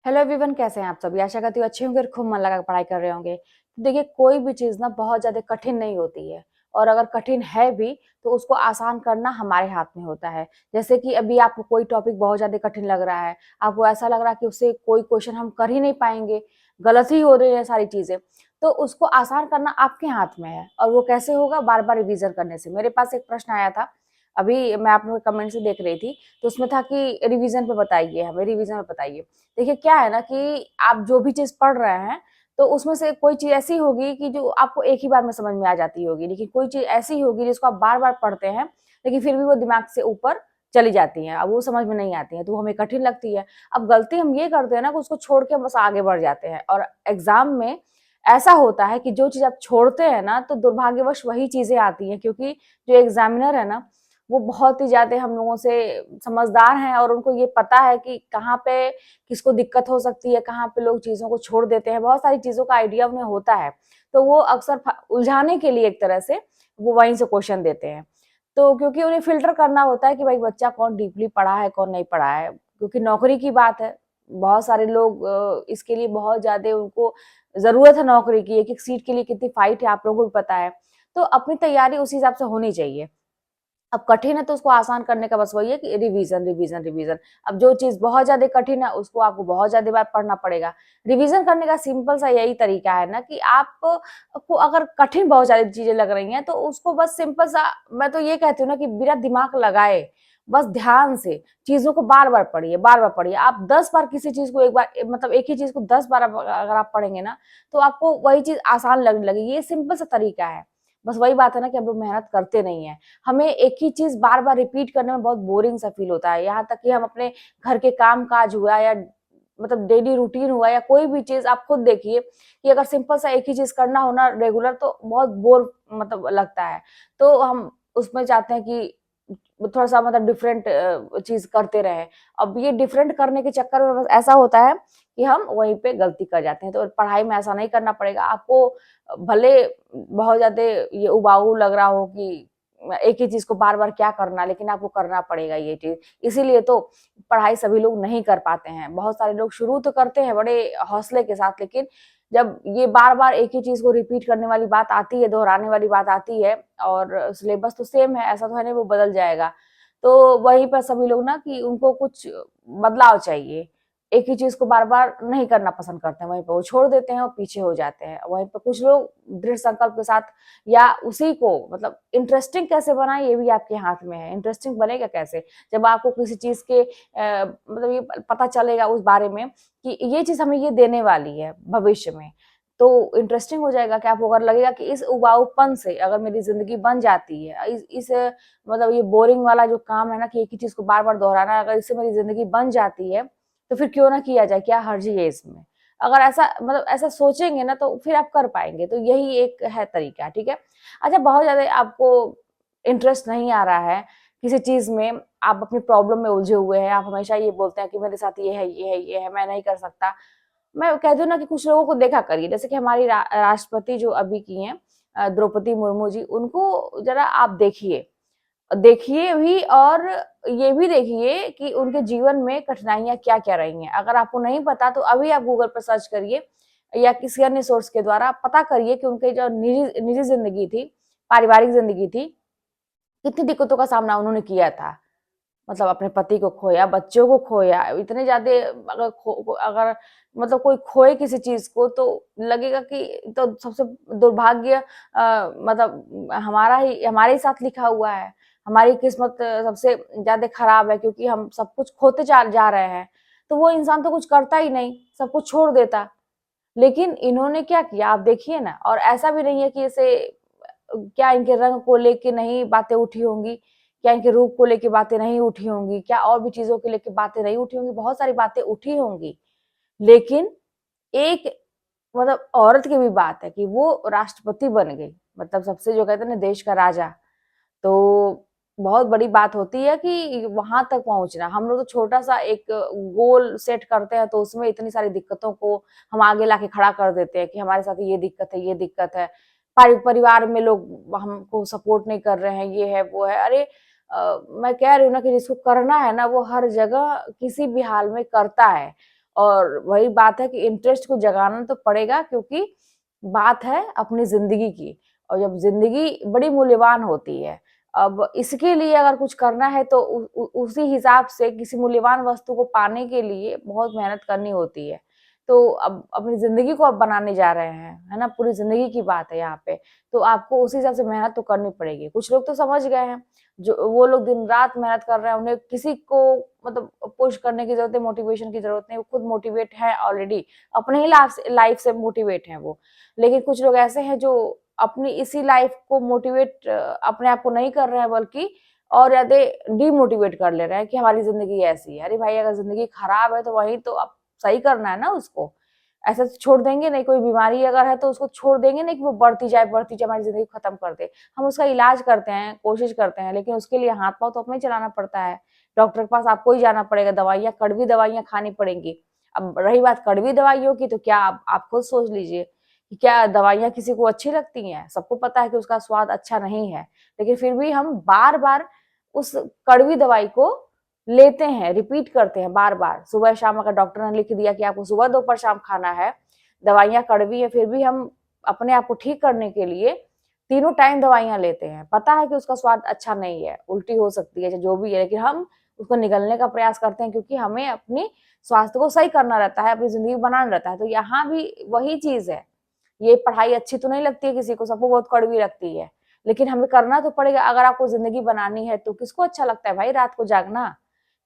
Hello everyone, कैसे हैं आप सभी। आशा करती हूँ अच्छे होंगे और खूब मन लगा पढ़ाई कर रहे होंगे। तो देखिए, कोई भी चीज़ ना बहुत ज़्यादा कठिन नहीं होती है, और अगर कठिन है भी तो उसको आसान करना हमारे हाथ में होता है। जैसे कि अभी आपको कोई टॉपिक बहुत ज़्यादा कठिन लग रहा है, आपको ऐसा लग रहा है कि उससे कोई क्वेश्चन हम कर ही नहीं पाएंगे, गलत ही हो रही है सारी चीज़ें, तो उसको आसान करना आपके हाथ में है। और वो कैसे होगा? बार-बार रिवीजन करने से। मेरे पास एक प्रश्न आया था, अभी मैं आप लोगों के कमेंट से देख रही थी, तो उसमें था कि रिवीजन पे बताइए, हमें रिवीजन पे बताइए। देखिए, क्या है ना कि आप जो भी चीज़ पढ़ रहे हैं, तो उसमें से कोई चीज़ ऐसी होगी कि जो आपको एक ही बार में समझ में आ जाती होगी, लेकिन कोई चीज़ ऐसी होगी जिसको आप बार-बार पढ़ते हैं, लेकिन फिर भी वो दिमाग से ऊपर चली जाती हैं, अब वो समझ में नहीं आती हैं, तो वो हमें कठिन लगती है। अब गलती हम ये करते हैं ना कि उसको छोड़ के बस आगे बढ़ जाते हैं, और एग्ज़ाम में ऐसा होता है कि जो चीज़ आप छोड़ते हैं ना, तो दुर्भाग्यवश वही चीज़ें आती हैं, क्योंकि जो एग्ज़ामिनर है ना, वो बहुत ही ज़्यादा हम लोगों से समझदार हैं, और उनको ये पता है कि कहाँ पे किसको दिक्कत हो सकती है, कहाँ पे लोग चीज़ों को छोड़ देते हैं, बहुत सारी चीज़ों का आइडिया उन्हें होता है। तो वो अक्सर उलझाने के लिए एक तरह से वो वहीं से क्वेश्चन देते हैं। तो क्योंकि उन्हें फ़िल्टर करना होता है कि भाई बच्चा कौन डीपली पढ़ा है, कौन नहीं पढ़ा है, क्योंकि नौकरी की बात है। बहुत सारे लोग इसके लिए बहुत ज़्यादा उनको ज़रूरत है नौकरी की, एक-एक सीट के लिए कितनी फाइट है आप लोगों को भी पता है। तो अपनी तैयारी उस हिसाब से होनी चाहिए। अब कठिन है तो उसको आसान करने का बस वही है कि रिवीजन रिवीजन रिवीजन। अब जो चीज बहुत ज्यादा कठिन है उसको आपको बहुत ज्यादा बार पढ़ना पड़ेगा। रिवीजन करने का सिंपल सा यही तरीका है ना कि आप को अगर कठिन बहुत सारी चीजें लग रही हैं तो उसको बस सिंपल सा, मैं तो ये कहती हूँ ना कि बिना दिमाग लगाए बस ध्यान से चीजों को बार बार पढ़िए। आप 10 बार किसी चीज को एक बार, मतलब एक ही चीज को 10 बार अगर आप पढ़ेंगे ना, तो आपको वही चीज आसान लगने लगेगी। ये सिंपल सा तरीका है। बस वही बात है ना कि हम लोग मेहनत करते नहीं है। हमें एक ही चीज बार बार रिपीट करने में बहुत बोरिंग सा फील होता है। यहाँ तक कि हम अपने घर के काम काज हुआ, या मतलब डेली रूटीन हुआ, या कोई भी चीज आप खुद देखिए कि अगर सिंपल सा एक ही चीज करना हो ना रेगुलर, तो बहुत बोर मतलब लगता है। तो हम उसमें चाहते हैं कि थोड़ा सा मतलब डिफरेंट चीज करते रहे। अब ये डिफरेंट करने के चक्कर में बस ऐसा होता है कि हम वहीं पे गलती कर जाते हैं। तो पढ़ाई में ऐसा नहीं करना पड़ेगा आपको। भले बहुत ज्यादा ये उबाऊ लग रहा हो कि एक ही चीज को बार बार क्या करना, लेकिन आपको करना पड़ेगा ये चीज। इसीलिए तो पढ़ाई सभी लोग नहीं कर पाते हैं। बहुत सारे लोग शुरू तो करते हैं बड़े हौसले के साथ, लेकिन जब ये बार बार एक ही चीज को रिपीट करने वाली बात आती है, दोहराने वाली बात आती है, और सिलेबस तो सेम है, ऐसा तो है नहीं वो बदल जाएगा, तो वहीं पर सभी लोग ना कि उनको कुछ बदलाव चाहिए। एक ही चीज को बार बार नहीं करना पसंद करते हैं, वहीं पर वो छोड़ देते हैं और पीछे हो जाते हैं। वहीं पर कुछ लोग दृढ़ संकल्प के साथ, या उसी को मतलब इंटरेस्टिंग कैसे बनाए ये भी आपके हाथ में है। इंटरेस्टिंग बनेगा कैसे? जब आपको किसी चीज के मतलब ये पता चलेगा उस बारे में कि ये चीज हमें ये देने वाली है भविष्य में, तो इंटरेस्टिंग हो जाएगा कि आपको अगर लगेगा कि इस उबाऊपन से अगर मेरी जिंदगी बन जाती है, इस मतलब ये बोरिंग वाला जो काम है ना कि एक ही चीज को बार बार दोहराना, अगर इससे मेरी जिंदगी बन जाती है तो फिर क्यों ना किया जाए, क्या हर्ज है इसमें? अगर ऐसा मतलब ऐसा सोचेंगे ना तो फिर आप कर पाएंगे। तो यही एक है तरीका, ठीक है। अच्छा, बहुत ज्यादा आपको इंटरेस्ट नहीं आ रहा है किसी चीज में, आप अपनी प्रॉब्लम में उलझे हुए हैं, आप हमेशा ये बोलते हैं कि मेरे साथ ये है ये है ये है, मैं नहीं कर सकता। मैं कहती हूँ ना कि कुछ लोगों को देखा करिए, जैसे कि हमारी राष्ट्रपति जो अभी की हैं, द्रौपदी मुर्मू जी, उनको जरा आप देखिए, देखिए भी, और ये भी देखिए कि उनके जीवन में कठिनाइयां क्या क्या रही हैं। अगर आपको नहीं पता तो अभी आप गूगल पर सर्च करिए, या किसी अन्य सोर्स के द्वारा पता करिए कि उनके जो निजी निजी जिंदगी थी, पारिवारिक जिंदगी थी, कितनी दिक्कतों का सामना उन्होंने किया था। मतलब अपने पति को खोया, बच्चों को खोया, इतने ज्यादा, अगर मतलब कोई खोए किसी चीज को तो लगेगा कि तो सबसे दुर्भाग्य मतलब हमारे ही साथ लिखा हुआ है। हमारी किस्मत सबसे ज्यादा खराब है, क्योंकि हम सब कुछ खोते जा रहे हैं। तो वो इंसान तो कुछ करता ही नहीं, सब कुछ छोड़ देता। लेकिन इन्होंने क्या किया आप देखिए ना। और ऐसा भी नहीं है कि इसे, क्या इनके रंग को लेके नहीं बातें उठी होंगी, क्या इनके रूप को लेके बातें नहीं उठी होंगी, क्या और भी चीजों के लेके बातें नहीं उठी होंगी, बहुत सारी बातें उठी होंगी। लेकिन एक मतलब औरत की भी बात है कि वो राष्ट्रपति बन गई, मतलब सबसे जो कहते हैं ना देश का राजा। तो बहुत बड़ी बात होती है कि वहां तक पहुंचना। हम लोग तो छोटा सा एक गोल सेट करते हैं, तो उसमें इतनी सारी दिक्कतों को हम आगे लाके खड़ा कर देते हैं कि हमारे साथ ये दिक्कत है ये दिक्कत है। परिवार में लोग हमको सपोर्ट नहीं कर रहे हैं, ये है वो है। अरे मैं कह रही हूँ ना कि जिसको करना है ना वो हर जगह किसी भी हाल में करता है। और वही बात है कि इंटरेस्ट को जगाना तो पड़ेगा, क्योंकि बात है अपनी जिंदगी की, और जब जिंदगी बड़ी मूल्यवान होती है, अब इसके लिए अगर कुछ करना है तो उसी हिसाब से किसी मूल्यवान वस्तु को पाने के लिए बहुत मेहनत करनी होती है। तो अब अपनी जिंदगी को आप बनाने जा रहे हैं, है ना, पूरी जिंदगी की बात है यहाँ पे, तो आपको उसी हिसाब से मेहनत तो करनी पड़ेगी। कुछ लोग तो समझ गए हैं, जो वो लोग दिन रात मेहनत कर रहे हैं, उन्हें किसी को मतलब पुश करने की जरूरत है, मोटिवेशन की जरूरत नहीं, वो खुद मोटिवेट है ऑलरेडी, अपने ही लाइफ से मोटिवेट है वो। लेकिन कुछ लोग ऐसे हैं जो अपनी इसी लाइफ को मोटिवेट अपने आप को नहीं कर रहे हैं, बल्कि और ज्यादा डीमोटिवेट कर ले रहे हैं कि हमारी जिंदगी ऐसी है। अरे भाई, अगर जिंदगी खराब है तो वही तो अब सही करना है ना उसको। ऐसा तो छोड़ देंगे नहीं, कोई बीमारी अगर है तो उसको छोड़ देंगे नहीं कि वो बढ़ती जाए हमारी जिंदगी खत्म कर दे। हम उसका इलाज करते हैं, कोशिश करते हैं, लेकिन उसके लिए हाथ पांव तो अपने चलाना पड़ता है। डॉक्टर के पास आपको ही जाना पड़ेगा, दवाइयाँ, कड़वी दवाइयाँ खानी पड़ेंगी। अब रही बात कड़वी दवाइयों की, तो क्या आप खुद सोच लीजिए कि क्या दवाइयाँ किसी को अच्छी लगती हैं? सबको पता है कि उसका स्वाद अच्छा नहीं है, लेकिन फिर भी हम बार बार उस कड़वी दवाई को लेते हैं, रिपीट करते हैं बार बार। सुबह शाम अगर डॉक्टर ने लिख दिया कि आपको सुबह दोपहर शाम खाना है, दवाइयाँ कड़वी है, फिर भी हम अपने आप को ठीक करने के लिए तीनों टाइम दवाइयाँ लेते हैं। पता है कि उसका स्वाद अच्छा नहीं है, उल्टी हो सकती है, जो भी है, लेकिन हम उसको निगलने का प्रयास करते हैं, क्योंकि हमें अपनी स्वास्थ्य को सही करना रहता है, अपनी जिंदगी बनाना रहता है। तो यहाँ भी वही चीज है, ये पढ़ाई अच्छी तो नहीं लगती है किसी को, सबको बहुत कड़वी लगती है, लेकिन हमें करना तो पड़ेगा। अगर आपको जिंदगी बनानी है तो किसको अच्छा लगता है भाई रात को जागना?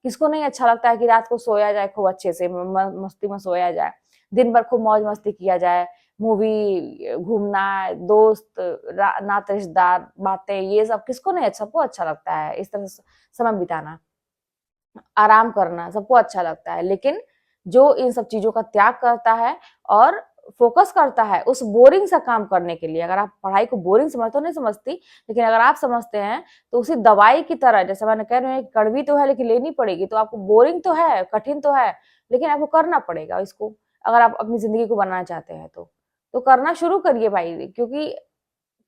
किसको नहीं अच्छा लगता है कि रात को सोया जाए खूब अच्छे से, मस्ती में सोया जाए, दिन भर खूब मौज मस्ती किया जाए, मूवी, घूमना, दोस्त, नाते रिश्तेदार, बातें, ये सब किसको नहीं अच्छा, सबको अच्छा लगता है इस तरह से समय बिताना, आराम करना सबको अच्छा लगता है। लेकिन जो इन सब चीजों का त्याग करता है और फोकस करता है उस बोरिंग सा काम करने के लिए, अगर आप पढ़ाई को बोरिंग समझते हो, नहीं समझती, लेकिन अगर आप समझते हैं तो उसी दवाई की तरह, जैसे मैंने कह रही हूँ कड़वी तो है लेकिन लेनी पड़ेगी, तो आपको बोरिंग तो है, कठिन तो है, लेकिन आपको करना पड़ेगा इसको, अगर आप अपनी जिंदगी को बनाना चाहते हैं तो करना शुरू करिए भाई। क्योंकि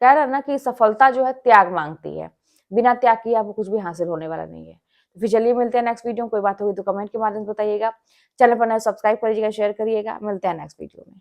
कह रहे हैं ना कि सफलता जो है त्याग मांगती है, बिना त्याग किए आपको कुछ भी हासिल होने वाला नहीं है। तो फिर चलिए मिलते हैं नेक्स्ट वीडियो में, कोई बात होगी तो कमेंट के माध्यम से बताइएगा, चैनल पर नए सब्सक्राइब करिएगा, शेयर करिएगा, मिलते हैं नेक्स्ट वीडियो में।